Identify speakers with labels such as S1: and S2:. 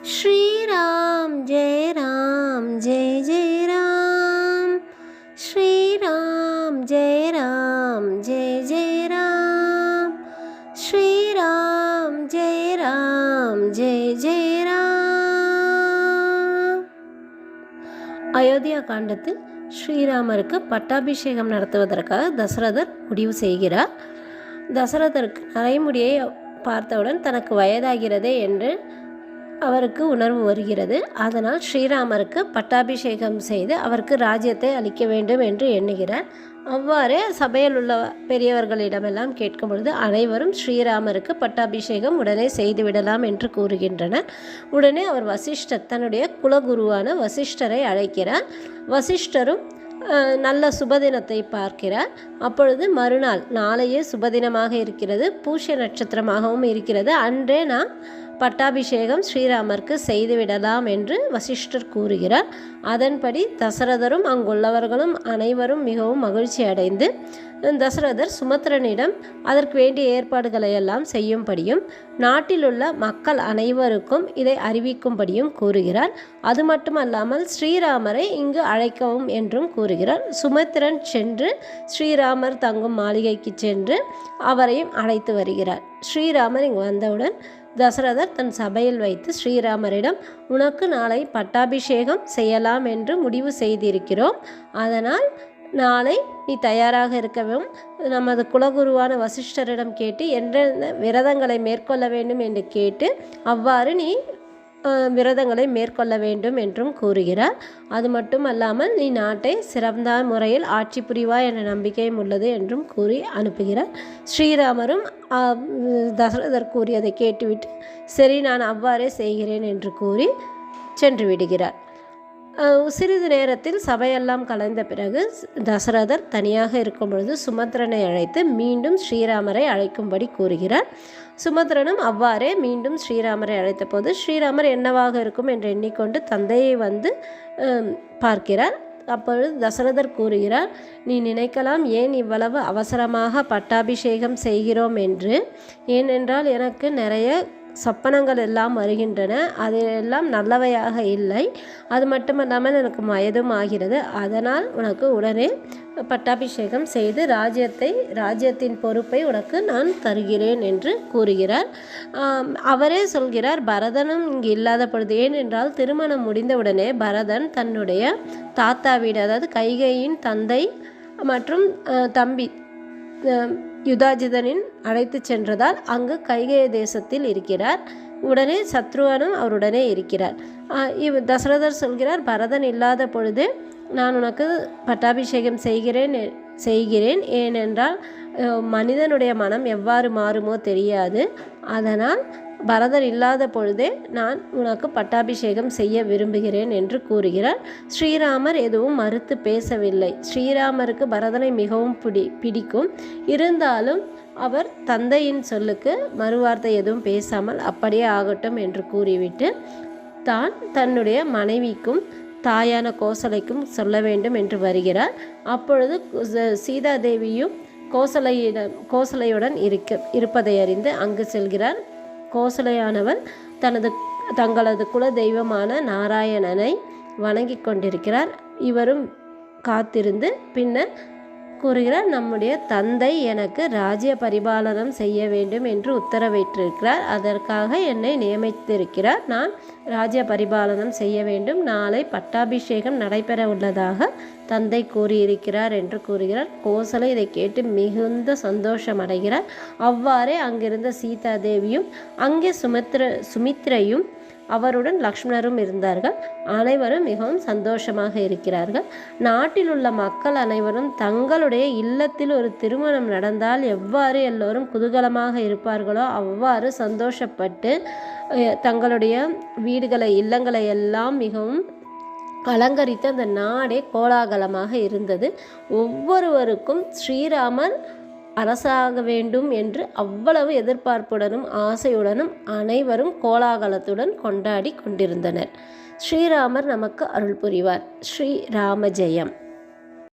S1: श्रीराम जय जय राम। श्रीराम जय जय राम। श्रीराम जय जय राम। அயோத்தியா காண்டத்தில் ஸ்ரீராமருக்கு பட்டாபிஷேகம் நடத்துவதற்காக தசரதர் முடிவு செய்கிறார். தசரதருக்கு நரைமுடியை பார்த்தவுடன் தனக்கு வயதாகிறதே என்று அவருக்கு உணர்வு வருகிறது. அதனால் ஸ்ரீராமருக்கு பட்டாபிஷேகம் செய்து அவருக்கு ராஜ்யத்தை அளிக்க வேண்டும் என்று எண்ணுகிறார். அவ்வாறே சபையில் உள்ள பெரியவர்களிடமெல்லாம் கேட்கும் பொழுது அனைவரும் ஸ்ரீராமருக்கு பட்டாபிஷேகம் உடனே செய்துவிடலாம் என்று கூறுகின்றனர். உடனே அவர் தன்னுடைய குலகுருவான வசிஷ்டரை அழைக்கிறார். வசிஷ்டரும் நல்ல சுபதினத்தை பார்க்கிறார். அப்பொழுது மறுநாள், நாளையே சுபதினமாக இருக்கிறது, பூஷ்ய நட்சத்திரமாகவும் இருக்கிறது, அன்றே நாம் பட்டாபிஷேகம் ஸ்ரீராமருக்கு செய்துவிடலாம் என்று வசிஷ்டர் கூறுகிறார். அதன்படி தசரதரும் அங்குள்ளவர்களும் அனைவரும் மிகவும் மகிழ்ச்சி அடைந்து தசரதர் சுமத்ரனிடம் அதற்கு வேண்டிய ஏற்பாடுகளை எல்லாம் செய்யும்படியும் நாட்டில் உள்ள மக்கள் அனைவருக்கும் இதை அறிவிக்கும்படியும் கூறுகிறார். அது மட்டுமல்லாமல் ஸ்ரீராமரை இங்கு அழைக்கவும் என்றும் கூறுகிறார். சுமத்ரன் சென்று ஸ்ரீராமர் தங்கும் மாளிகைக்கு சென்று அவரையும் அழைத்து வருகிறார். ஸ்ரீராமர் இங்கு வந்தவுடன் தசரதர் தன் சபையில் வைத்து ஸ்ரீராமரிடம், உனக்கு நாளை பட்டாபிஷேகம் செய்யலாம் என்று முடிவு செய்திருக்கிறோம். அதனால் நாளை நீ தயாராக இருக்கவும் நமது குலகுருவான வசிஷ்டரிடம் கேட்டு என்ற விரதங்களை மேற்கொள்ள வேண்டும் என்று கேட்டு அவ்வாறு நீ விரதங்களை மேற்கொள்ள வேண்டும் என்றும் கூறுகிறார். அது மட்டும் அல்லாமல் நீ நாட்டை சிறந்த முறையில் ஆட்சி புரிவாய் என்ற நம்பிக்கையும் உள்ளது என்றும் கூறி அனுப்புகிறார். ஸ்ரீராமரும் தசரதர் கூறியதை கேட்டுவிட்டு சரி, நான் அவ்வாறே செய்கிறேன் என்று கூறி சென்று விடுகிறார். சிறிது நேரத்தில் சபையெல்லாம் கலைந்த பிறகு தசரதர் தனியாக இருக்கும் பொழுது சுமத்ரனை அழைத்து மீண்டும் ஸ்ரீராமரை அழைக்கும்படி கூறுகிறார். சுமத்ரனும் அவ்வாறே மீண்டும் ஸ்ரீராமரை அழைத்த போது ஸ்ரீராமர் என்னவாக இருக்கும் என்று எண்ணிக்கொண்டு தந்தையை வந்து பார்க்கிறார். அப்பொழுது தசரதர் கூறுகிறார், நீ நினைக்கலாம் ஏன் இவ்வளவு அவசரமாக பட்டாபிஷேகம் செய்கிறோம் என்று. ஏனென்றால் எனக்கு நிறைய சொப்பனங்கள் எல்லாம் வருகின்றன, அதெல்லாம் நல்லவையாக இல்லை. அது மட்டுமல்லாமல் எனக்கு வயதும் ஆகிறது. அதனால் உனக்கு உடனே பட்டாபிஷேகம் செய்து ராஜ்யத்தின் பொறுப்பை உனக்கு நான் தருகிறேன் என்று கூறுகிறார். அவரே சொல்கிறார், பரதனும் இங்கு இல்லாத பொழுது, ஏனென்றால் திருமணம் முடிந்தவுடனே பரதன் தன்னுடைய தாத்தா வீடு, அதாவது கைகேயின் தந்தை மற்றும் தம்பி யுதாஜிதனின் அழைத்து சென்றதால் அங்கு கைகேய தேசத்தில் இருக்கிறார். உடனே சத்ருவனும் அவருடனே இருக்கிறார். தசரதர் சொல்கிறார், பரதன் இல்லாத பொழுது நான் உனக்கு பட்டாபிஷேகம் செய்கிறேன். ஏனென்றால் மனிதனுடைய மனம் எவ்வாறு மாறுமோ தெரியாது. அதனால் பரதன் இல்லாத பொழுதே நான் உனக்கு பட்டாபிஷேகம் செய்ய விரும்புகிறேன் என்று கூறுகிறார். ஸ்ரீராமர் எதுவும் மறுத்து பேசவில்லை. ஸ்ரீராமருக்கு பரதனை மிகவும் பிடிக்கும். இருந்தாலும் அவர் தந்தையின் சொல்லுக்கு மறுவார்த்தை எதுவும் பேசாமல் அப்படியே ஆகட்டும் என்று கூறிவிட்டு தன்னுடைய மனைவிக்கும் தாயான கோசலைக்கும் சொல்ல வேண்டும் என்று வருகிறார். அப்பொழுது சீதாதேவியும் கோசலையுடன் இருப்பதை அறிந்து அங்கு செல்கிறார். கோசலையானவன் தங்களது குல தெய்வமான நாராயணனை வணங்கி கொண்டிருக்கிறார். இவரும் காத்திருந்து பின்னர் கூறுகிறார், நம்முடைய தந்தை எனக்கு ராஜ்ய பரிபாலனம் செய்ய வேண்டும் என்று உத்தரவிட்டிருக்கிறார். அதற்காக என்னை நியமித்திருக்கிறார். நான் ராஜ்ய பரிபாலனம் செய்ய வேண்டும். நாளை பட்டாபிஷேகம் நடைபெற உள்ளதாக தந்தை கூறியிருக்கிறார் என்று கூறுகிறார். கோசலை இதை கேட்டு மிகுந்த சந்தோஷம் அடைகிறார். அவ்வாறே அங்கிருந்த சீதாதேவியும் அங்கே சுமித்ரையும் அவருடன் லக்ஷ்மணரும் இருந்தார்கள். அனைவரும் மிகவும் சந்தோஷமாக இருக்கிறார்கள். நாட்டில் உள்ள மக்கள் அனைவரும் தங்களுடைய இல்லத்தில் ஒரு திருமணம் நடந்தால் எவ்வாறு எல்லோரும் குதூகலமாக இருப்பார்களோ அவ்வாறு சந்தோஷப்பட்டு தங்களுடைய இல்லங்களை எல்லாம் மிகவும் அலங்கரித்து அந்த நாடே கோலாகலமாக இருந்தது. ஒவ்வொருவருக்கும் ஸ்ரீராமர் அரசாக வேண்டும் என்று அவ்வளவு எதிர்பார்ப்புடனும் ஆசையுடனும் அனைவரும் கோலாகலத்துடன் கொண்டாடி கொண்டிருந்தனர். ஸ்ரீராமர் நமக்கு அருள் புரிவார். ஸ்ரீராம ஜெயம்.